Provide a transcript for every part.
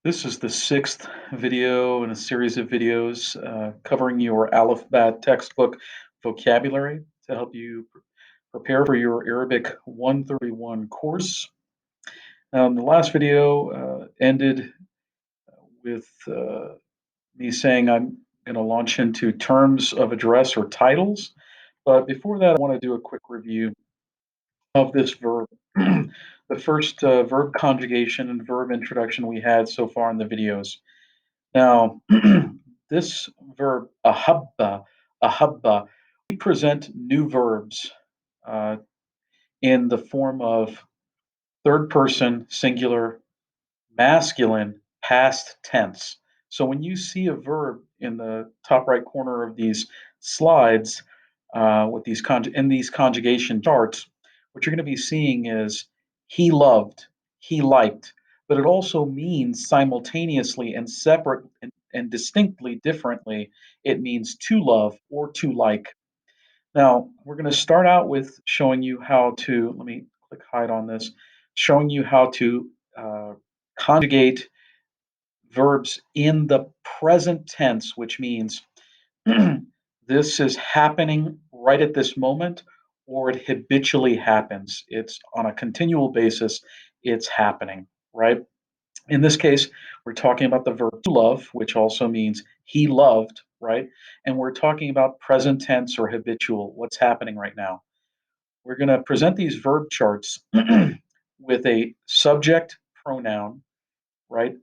This is the sixth video in a series of videos covering your Alphabet textbook vocabulary to help you prepare for your Arabic 131 course. Now, in the last video ended with me saying I'm going to launch into terms of address or titles. But before that, I want to do a quick review of this verb. The first verb conjugation and verb introduction we had so far in the videos. Now, this verb, ahabba, we present new verbs uh, in the form of third person, singular, masculine, past tense. So when you see a verb in the top right corner of these slides with in these conjugation charts, what you're going to be seeing is he loved, he liked, but it also means simultaneously and separate and distinctly differently. It means to love or to like. Now, we're going to start out with showing you how to, let me click hide on this, showing you how to conjugate verbs in the present tense, which means this is happening right at this moment, or it habitually happens. It's on a continual basis, it's happening, right? In this case, we're talking about the verb to love, which also means he loved, right? And we're talking about present tense or habitual, what's happening right now. We're going to present these verb charts with a subject pronoun, right?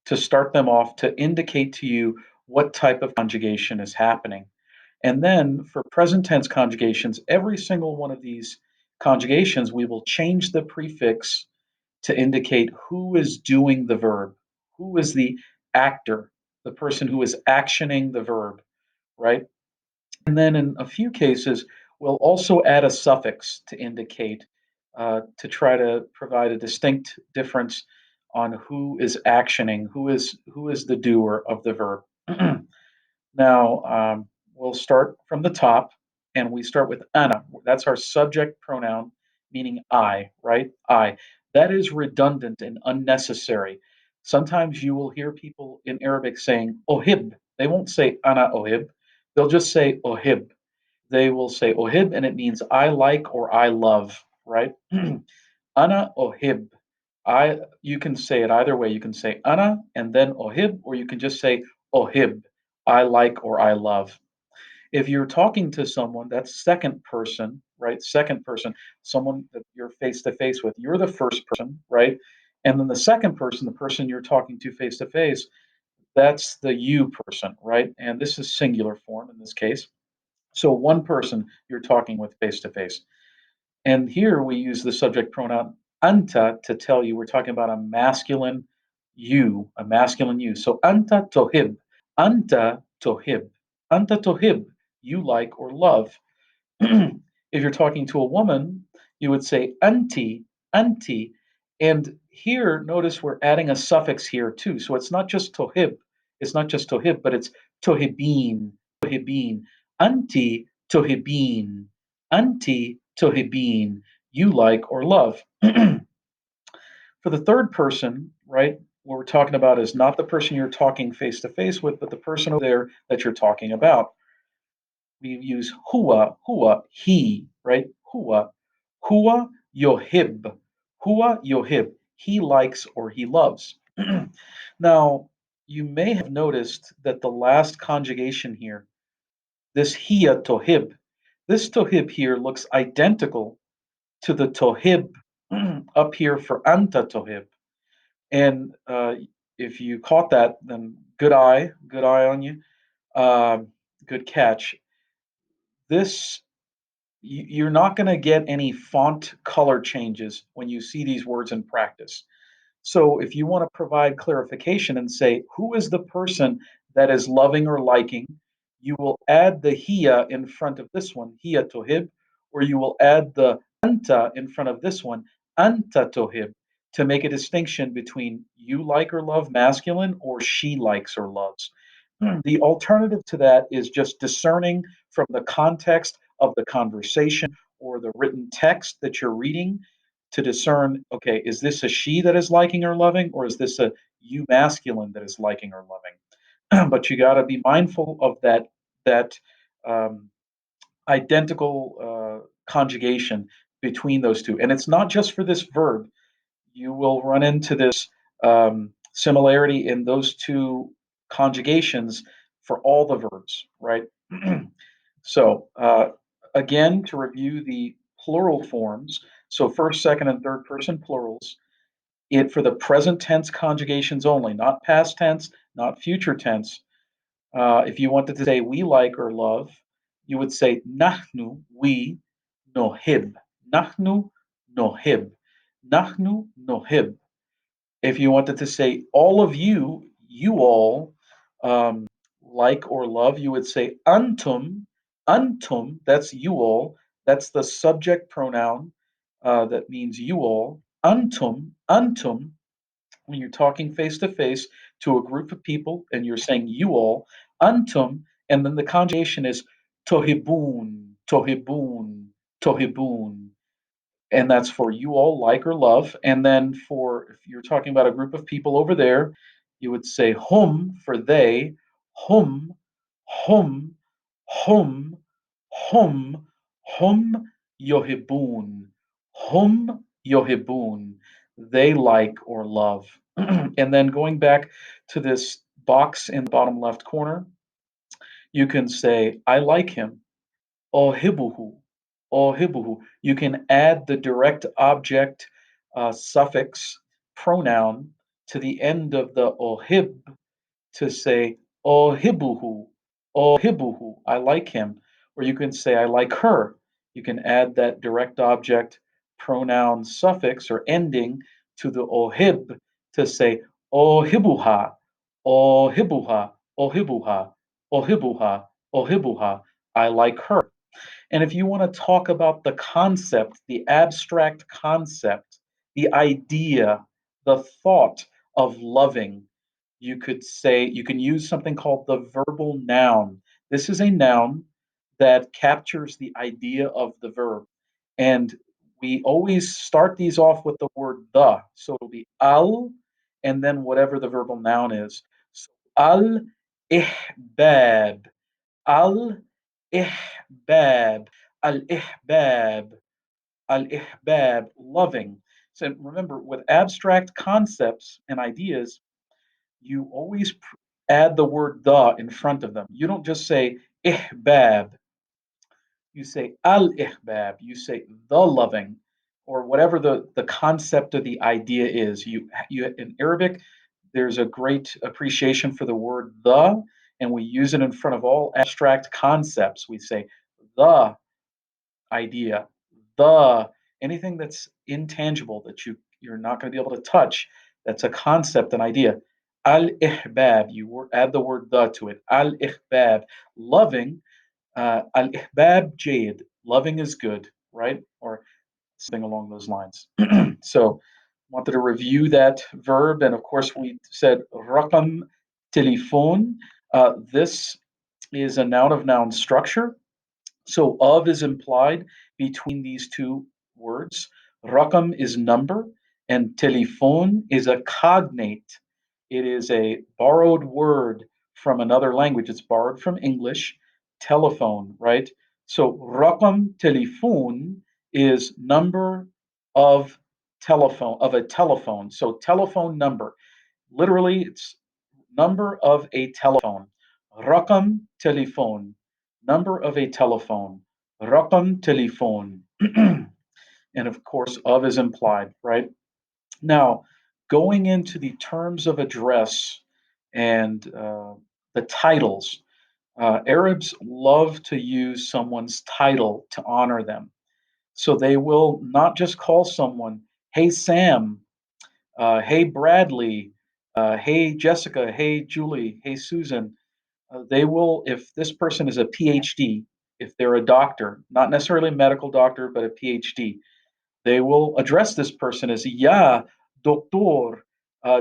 To start them off to indicate to you what type of conjugation is happening. And then for present tense conjugations, every single one of these conjugations, we will change the prefix to indicate who is doing the verb, who is the actor, the person who is actioning the verb, right? And then in a few cases, we'll also add a suffix to indicate, to try to provide a distinct difference on who is actioning, who is the doer of the verb. Now, we'll start from the top, and we start with ana. That's our subject pronoun, meaning I, right? I. That is redundant and unnecessary. Sometimes you will hear people in Arabic saying ohib. They won't say ana ohib. They'll just say ohib. They will say ohib, and it means I like or I love, right? Ana ohib. You can say it either way. You can say ana and then ohib, or you can just say ohib. I like or I love. If you're talking to someone, that's second person, right? Second person, someone that you're face to face with. You're the first person, right? And then the second person, the person you're talking to face to face, that's the you person, right? And this is singular form in this case. So one person you're talking with face to face. And here we use the subject pronoun anta to tell you we're talking about a masculine you, a masculine you. So anta tohib, anta tohib, anta tohib, you like or love. If you're talking to a woman, you would say anti, anti. And here, notice we're adding a suffix here too. So it's not just tohib, it's not just tohib, but it's tohibin, tohibin, anti tohibin, anti tohibin, you like or love. For the third person, right, what we're talking about is not the person you're talking face to face with, but the person over there that you're talking about. We use huwa, he, right? Huwa yohib, huwa yohib. He likes or he loves. Now, you may have noticed that the last conjugation here, this hiya tohib, this tohib here looks identical to the tohib up here for anta tohib. And if you caught that, then good eye on you, good catch. This you're not going to get any font color changes when you see these words in practice. So if you want to provide clarification and say, who is the person that is loving or liking, you will add the hiya in front of this one, hiya tohib, or you will add the anta in front of this one, anta tohib, to make a distinction between you like or love masculine or she likes or loves. The alternative to that is just discerning from the context of the conversation or the written text that you're reading to discern, okay, is this a she that is liking or loving, or is this a you masculine that is liking or loving. But you got to be mindful of that um, identical conjugation between those two. And it's not just for this verb. You will run into this similarity in those two conjugations for all the verbs, right? So, again, to review the plural forms, so first, second, and third person plurals, it for the present tense conjugations only, not past tense, not future tense. If you wanted to say we like or love, you would say nahnu, we, nohib. Nahnu, nohib. Nahnu, nohib. If you wanted to say all of you all like or love, you would say antum, antum, that's you all. That's the subject pronoun that means you all. Antum, antum, when you're talking face to face to a group of people and you're saying you all, antum, and then the conjugation is tohibun, tohibun, tohibun, and that's for you all like or love. And then for if you're talking about a group of people over there, you would say hum for they, hum, hum, hum, hum, hum yohibun, hum yohibun. They like or love. And then going back to this box in the bottom left corner, you can say I like him. Ohibuhu, ohibuhu. You can add the direct object suffix pronoun to the end of the ohib to say ohibuhu, ohibuhu. I like him. Or you can say I like her. You can add that direct object pronoun suffix or ending to the ohib to say ohibuha, ohibuha, ohibuha, ohibuha, ohibuha. I like her. And if you want to talk about the concept, the abstract concept, the idea, the thought of loving, you could say, you can use something called the verbal noun. This is a noun that captures the idea of the verb. And we always start these off with the word the. So it'll be al and then whatever the verbal noun is. So al ihbab, al ihbab, al ihbab, al ihbab, loving. So remember, with abstract concepts and ideas, you always add the word the in front of them. You don't just say ihbab, you say al ihbab, you say the loving, or whatever the concept of the idea is. You in Arabic, there's a great appreciation for the word the, and we use it in front of all abstract concepts. We say the idea, the anything that's intangible that you're not going to be able to touch. That's a concept, an idea. Al ihbab, you add the word the to it. Al ihbab, loving. Al ihbab jade, loving is good, right? Or something along those lines. So, wanted to review that verb, and of course, we said rakam telephone. This is a noun of noun structure. So of is implied between these two words. Rakam is number, and telephone is a cognate. It is a borrowed word from another language. It's borrowed from English, telephone, right? So rakam telephone is number of telephone of a telephone. So telephone number. Literally, it's number of a telephone. Rakam telephone. Number of a telephone. Rakam telephone. And of course, of is implied, right? Now, going into the terms of address and the titles, Arabs love to use someone's title to honor them. So they will not just call someone, hey, Sam, hey, Bradley, hey, Jessica, hey, Julie, hey, Susan. They will, if this person is a PhD, if they're a doctor, not necessarily a medical doctor, but a PhD, they will address this person as "Ya, doctor."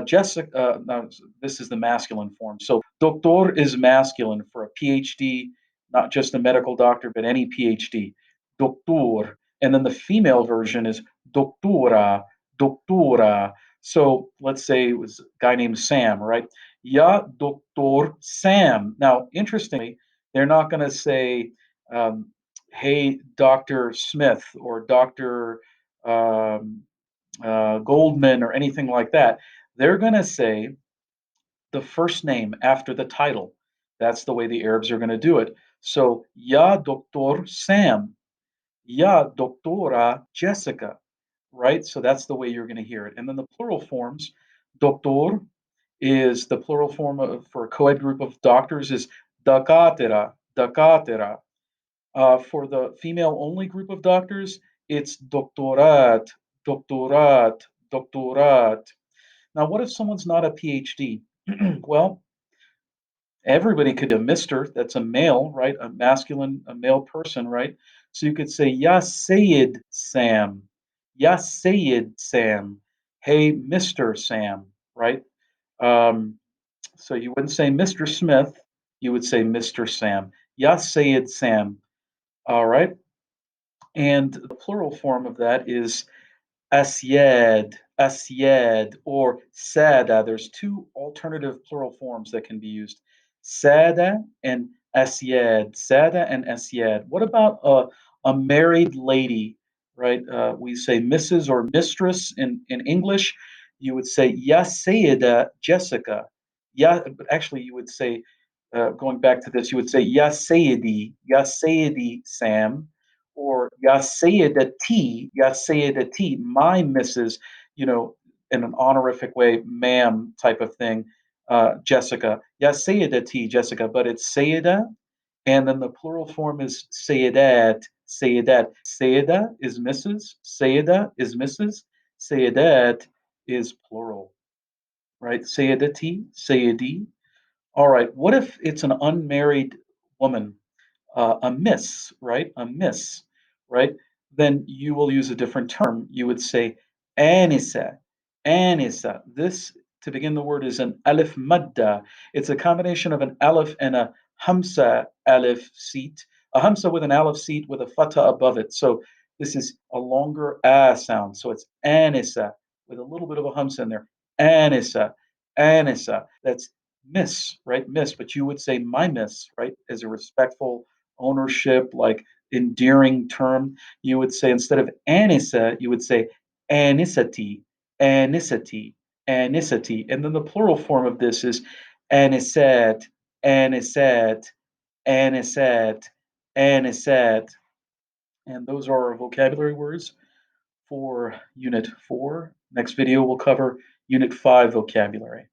Jessica, no, this is the masculine form. So doctor is masculine for a PhD, not just a medical doctor, but any PhD. Doctor. And then the female version is doctora, doctora. So let's say it was a guy named Sam, right? Ya Doctor Sam. Now, interestingly, they're not going to say, um, "Hey, Doctor Smith" or "Doctor um, Goldman" or anything like that. They're going to say the first name after the title. That's the way the Arabs are going to do it. So, Ya Doctor Sam, Ya Doctora Jessica, right? So that's the way you're going to hear it. And then the plural forms, doctor is the plural form for a co-ed group of doctors is dakatera, dakatera. For the female-only group of doctors, it's doctorat, doctorat, doctorat. Now, what if someone's not a PhD? Well, everybody could be a Mister. That's a male, right? A masculine, a male person, right? So you could say, Ya Sayyid Sam, Ya Sayyid Sam, hey, Mr. Sam, right? Um, so you wouldn't say Mr. Smith, you would say Mr. Sam. Ya Sayyid Sam, all right? And the plural form of that is Asyad, Asyad, or Sada. There's two alternative plural forms that can be used. Sada and Asyad. Sada and Asyad. What about a married lady, right? We say Mrs. or mistress in English. You would say Ya Sayyida Jessica. Yeah, but actually you would say, going back to this, you would say Ya Sayyidi Sam, or Ya Sayyidati, Ya Sayyidati, my Mrs., you know, in an honorific way, ma'am type of thing, Jessica. Ya Sayyidati, Jessica, but it's Sayyida, and then the plural form is Sayyidat, Sayyidat. Sayyida is Mrs., Sayyida is Mrs., Sayyidat is plural, right? Sayyidati, Sayyidi. All right, what if it's an unmarried woman? A miss, right? A miss, right? Then you will use a different term. You would say anisa, anisa. This, to begin the word, is an alif madda. It's a combination of an alif and a hamsa alif seat, a hamsa with an alif seat with a fatha above it. So this is a longer a sound. So it's anisa with a little bit of a hamsa in there. Anisa, anisa. That's miss, right? Miss, but you would say my miss, right? As a respectful ownership, like endearing term, you would say instead of anisa, you would say anisati, anisati, anisati. And then the plural form of this is anisat, anisat, anisat, anisat. And those are our vocabulary words for Unit 4. Next video, we'll cover Unit 5 vocabulary.